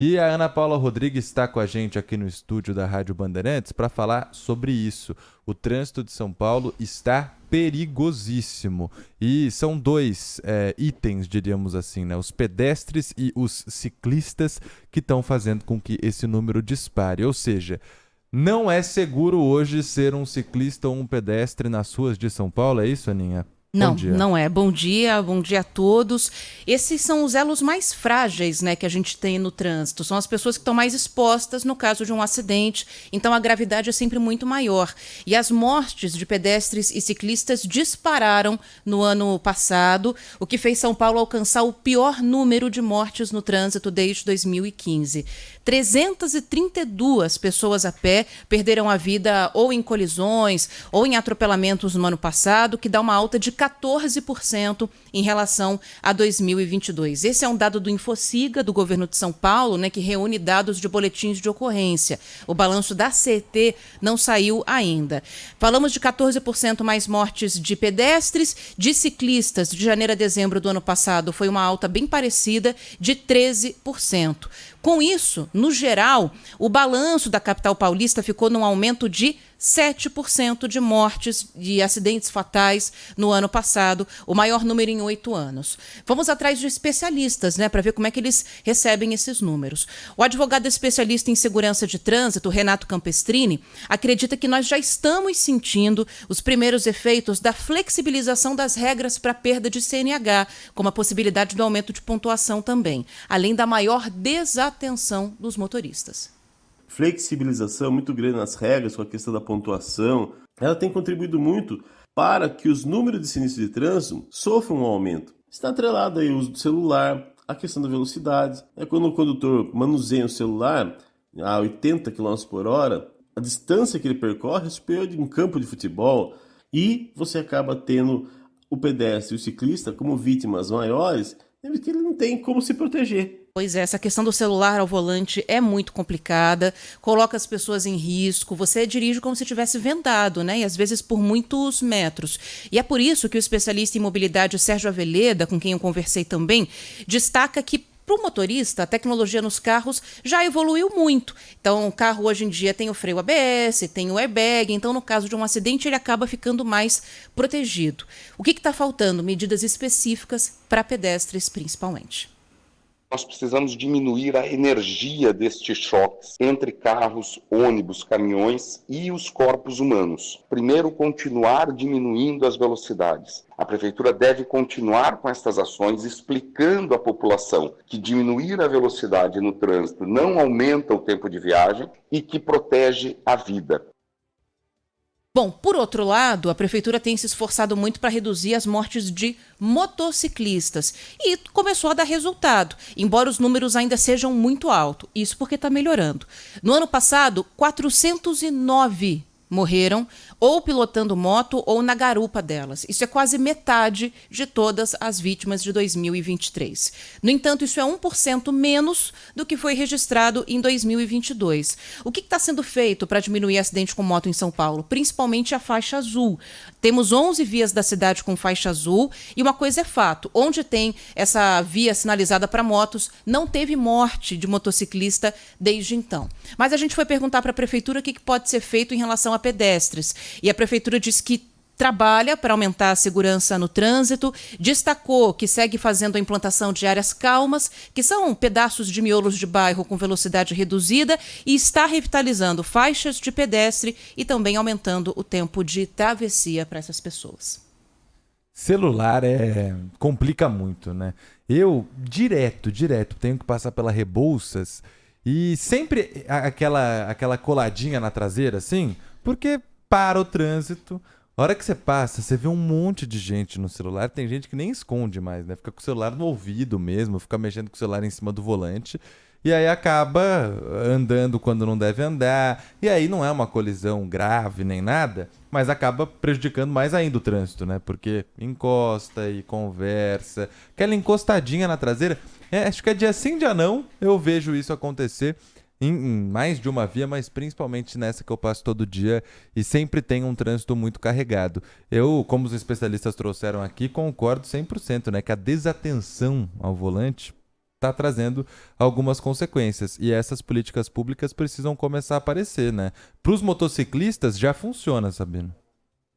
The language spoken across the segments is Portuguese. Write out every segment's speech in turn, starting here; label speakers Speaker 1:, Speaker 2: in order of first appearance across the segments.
Speaker 1: E a Ana Paula Rodrigues está com a gente aqui no estúdio da Rádio Bandeirantes para falar sobre isso. O trânsito de São Paulo está perigosíssimo. E são dois itens, diríamos assim, né? Os pedestres e os ciclistas que estão fazendo com que esse número dispare. Ou seja, não é seguro hoje ser um ciclista ou um pedestre nas ruas de São Paulo, é isso, Aninha? Bom
Speaker 2: Não,
Speaker 1: dia.
Speaker 2: não é. Bom dia a todos. Esses são os elos mais frágeis, né, que a gente tem no trânsito. São as pessoas que estão mais expostas no caso de um acidente, então a gravidade é sempre muito maior. E as mortes de pedestres e ciclistas dispararam no ano passado, o que fez São Paulo alcançar o pior número de mortes no trânsito desde 2015. 332 pessoas a pé perderam a vida ou em colisões ou em atropelamentos no ano passado, que dá uma alta de 14% em relação a 2022. Esse é um dado do Infociga, do governo de São Paulo, né, que reúne dados de boletins de ocorrência. O balanço da CET não saiu ainda. Falamos de 14% mais mortes de pedestres, de ciclistas. De janeiro a dezembro do ano passado foi uma alta bem parecida, de 13%. Com isso, no geral, o balanço da capital paulista ficou num aumento de 7% de mortes de acidentes fatais no ano passado, o maior número em 8 anos. Vamos atrás de especialistas, né, para ver como é que eles recebem esses números. O advogado especialista em segurança de trânsito, Renato Campestrini, acredita que nós já estamos sentindo os primeiros efeitos da flexibilização das regras para perda de CNH, como a possibilidade do aumento de pontuação também, além da maior desatenção dos motoristas.
Speaker 3: Flexibilização muito grande nas regras com a questão da pontuação, ela tem contribuído muito para que os números de sinistro de trânsito sofram um aumento. Está atrelado aí o uso do celular, a questão da velocidade. É quando o condutor manuseia o celular a 80 km por hora, a distância que ele percorre é superior de um campo de futebol e você acaba tendo o pedestre e o ciclista como vítimas maiores, que ele não tem como se proteger.
Speaker 2: Pois é, essa questão do celular ao volante é muito complicada, coloca as pessoas em risco, você dirige como se tivesse vendado, né? E às vezes por muitos metros. E é por isso que o especialista em mobilidade Sérgio Aveleda, com quem eu conversei também, destaca que para o motorista, a tecnologia nos carros já evoluiu muito. Então, o carro hoje em dia tem o freio ABS, tem o airbag, então no caso de um acidente ele acaba ficando mais protegido. O que está faltando? Medidas específicas para pedestres principalmente.
Speaker 4: Nós precisamos diminuir a energia destes choques entre carros, ônibus, caminhões e os corpos humanos. Primeiro, continuar diminuindo as velocidades. A Prefeitura deve continuar com estas ações, explicando à população que diminuir a velocidade no trânsito não aumenta o tempo de viagem e que protege a vida.
Speaker 2: Bom, por outro lado, a prefeitura tem se esforçado muito para reduzir as mortes de motociclistas e começou a dar resultado, embora os números ainda sejam muito altos. Isso porque está melhorando. No ano passado, 409 morreram ou pilotando moto ou na garupa delas. Isso é quase metade de todas as vítimas de 2023. No entanto, isso é 1% menos do que foi registrado em 2022. O que está sendo feito para diminuir acidente com moto em São Paulo? Principalmente a faixa azul. Temos 11 vias da cidade com faixa azul e uma coisa é fato, onde tem essa via sinalizada para motos, não teve morte de motociclista desde então. Mas a gente foi perguntar para a prefeitura o que pode ser feito em relação a pedestres. E a prefeitura disse que trabalha para aumentar a segurança no trânsito, destacou que segue fazendo a implantação de áreas calmas, que são pedaços de miolos de bairro com velocidade reduzida, e está revitalizando faixas de pedestre e também aumentando o tempo de travessia para essas pessoas.
Speaker 1: Celular complica muito, né? Eu, direto, tenho que passar pela Rebouças e sempre aquela coladinha na traseira, assim, porque para o trânsito. A hora que você passa, você vê um monte de gente no celular. Tem gente que nem esconde mais, né? Fica com o celular no ouvido mesmo, fica mexendo com o celular em cima do volante. E aí acaba andando quando não deve andar. E aí não é uma colisão grave nem nada, mas acaba prejudicando mais ainda o trânsito, né? Porque encosta e conversa. Aquela encostadinha na traseira. Acho que é dia sim, dia não, eu vejo isso acontecer. Em mais de uma via, mas principalmente nessa que eu passo todo dia e sempre tem um trânsito muito carregado. Eu, como os especialistas trouxeram aqui, concordo 100%, né? Que a desatenção ao volante está trazendo algumas consequências. E essas políticas públicas precisam começar a aparecer, né? Para os motociclistas já funciona, Sabino.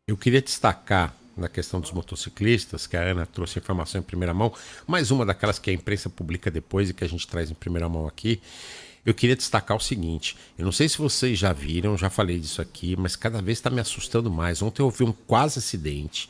Speaker 5: Eu queria destacar na questão dos motociclistas, que a Ana trouxe informação em primeira mão, mais uma daquelas que a imprensa publica depois e que a gente traz em primeira mão aqui. Eu queria destacar o seguinte, eu não sei se vocês já viram, já falei disso aqui, mas cada vez está me assustando mais. Ontem eu ouvi um quase acidente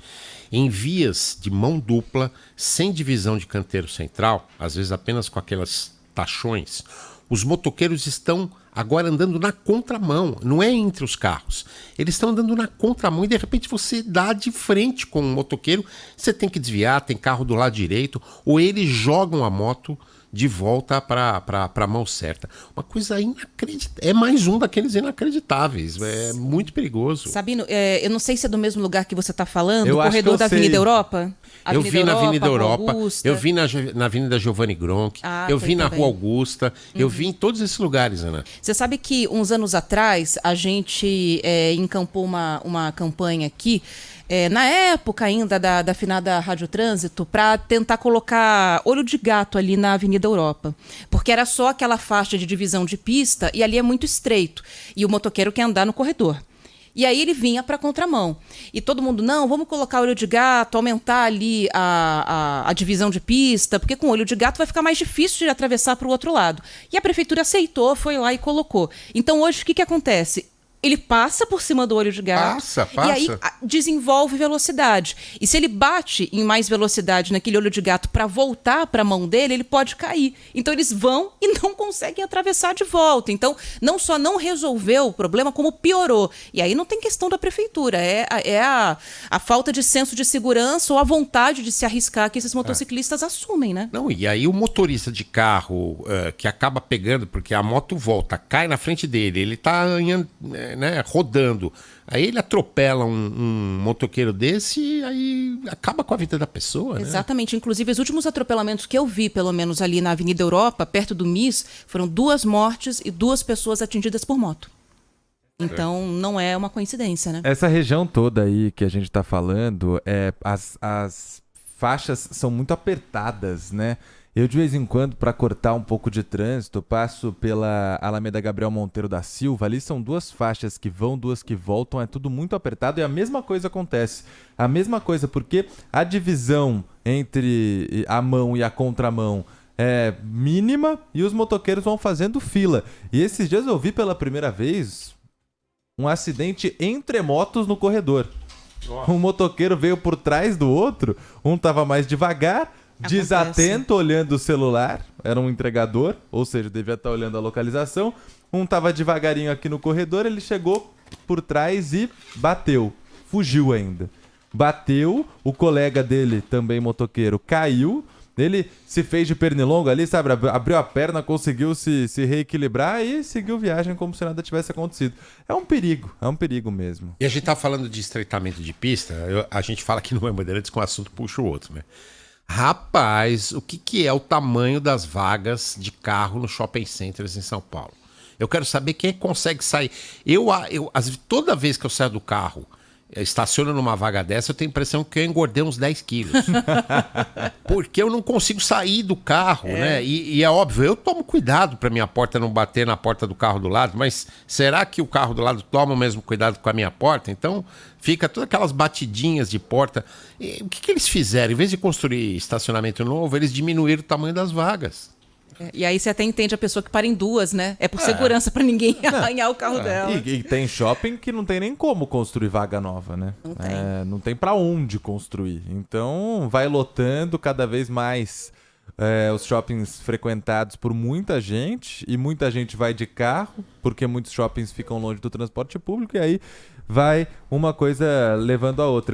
Speaker 5: em vias de mão dupla, sem divisão de canteiro central, às vezes apenas com aquelas tachões. Os motoqueiros estão agora andando na contramão, não é entre os carros. Eles estão andando na contramão e de repente você dá de frente com um motoqueiro, você tem que desviar, tem carro do lado direito, ou eles jogam a moto de volta para a mão certa. Uma coisa inacreditável. É mais um daqueles inacreditáveis. É muito perigoso.
Speaker 2: Sabino, eu não sei se é do mesmo lugar que você está falando,
Speaker 1: Eu
Speaker 2: o
Speaker 1: acho
Speaker 2: corredor
Speaker 1: que eu
Speaker 2: da
Speaker 1: sei.
Speaker 2: Avenida Europa?
Speaker 5: Eu vi na Avenida
Speaker 2: Rua
Speaker 5: Europa,
Speaker 2: Augusta.
Speaker 5: eu vi na Avenida Giovanni Gronchi, eu
Speaker 2: tem
Speaker 5: vi na
Speaker 2: também.
Speaker 5: Rua Augusta, eu vi em todos esses lugares, Ana.
Speaker 2: Você sabe que uns anos atrás a gente encampou uma campanha aqui, na época ainda da finada Rádio Trânsito, para tentar colocar olho de gato ali na Avenida Europa. Porque era só aquela faixa de divisão de pista e ali é muito estreito. E o motoqueiro quer andar no corredor. E aí ele vinha para contramão. E todo mundo, não, vamos colocar olho de gato, aumentar ali a divisão de pista, porque com olho de gato vai ficar mais difícil de atravessar para o outro lado. E a prefeitura aceitou, foi lá e colocou. Então hoje o que acontece? Ele passa por cima do olho de gato
Speaker 5: Passa.
Speaker 2: e aí desenvolve velocidade. E se ele bate em mais velocidade naquele olho de gato para voltar para a mão dele, ele pode cair. Então eles vão e não conseguem atravessar de volta. Então não só não resolveu o problema, como piorou. E aí não tem questão da prefeitura, é a falta de senso de segurança ou a vontade de se arriscar que esses motociclistas assumem, né?
Speaker 5: Não, e aí o motorista de carro que acaba pegando, porque a moto volta, cai na frente dele, ele tá rodando. Aí ele atropela um motoqueiro desse e aí acaba com a vida da pessoa, né?
Speaker 2: Exatamente. Inclusive, os últimos atropelamentos que eu vi, pelo menos ali na Avenida Europa, perto do MIS, foram 2 mortes e 2 pessoas atingidas por moto. Então, não é uma coincidência, né?
Speaker 1: Essa região toda aí que a gente tá falando, as faixas são muito apertadas, né? Eu, de vez em quando, para cortar um pouco de trânsito, passo pela Alameda Gabriel Monteiro da Silva. Ali são 2 faixas que vão, 2 que voltam. É tudo muito apertado e a mesma coisa acontece. A mesma coisa, porque a divisão entre a mão e a contramão é mínima e os motoqueiros vão fazendo fila. E esses dias eu vi pela primeira vez um acidente entre motos no corredor. Um motoqueiro veio por trás do outro, um tava mais devagar, desatento, olhando o celular, era um entregador, ou seja, devia estar olhando a localização. Um tava devagarinho aqui no corredor, ele chegou por trás e bateu, fugiu ainda. Bateu, o colega dele, também motoqueiro, caiu, ele se fez de pernilongo ali, sabe, abriu a perna, conseguiu se reequilibrar e seguiu viagem como se nada tivesse acontecido. É um perigo mesmo.
Speaker 5: E a gente tá falando de estreitamento de pista, a gente fala aqui no Bandeirantes que um assunto puxa o outro, né? Rapaz, o que é o tamanho das vagas de carro no shopping centers em São Paulo? Eu quero saber quem consegue sair. Toda vez que eu saio do carro, estaciono numa vaga dessa, eu tenho a impressão que eu engordei uns 10 quilos. Porque eu não consigo sair do carro, né? E é óbvio, eu tomo cuidado para minha porta não bater na porta do carro do lado, mas será que o carro do lado toma o mesmo cuidado com a minha porta? Então fica todas aquelas batidinhas de porta. E o que eles fizeram? Em vez de construir estacionamento novo, eles diminuíram o tamanho das vagas.
Speaker 2: E aí você até entende a pessoa que para em 2, né? É por segurança para ninguém arranhar o carro dela.
Speaker 1: E tem shopping que não tem nem como construir vaga nova, né?
Speaker 2: Não tem.
Speaker 1: Não tem pra onde construir. Então vai lotando cada vez mais os shoppings frequentados por muita gente, e muita gente vai de carro, porque muitos shoppings ficam longe do transporte público, e aí vai uma coisa levando a outra.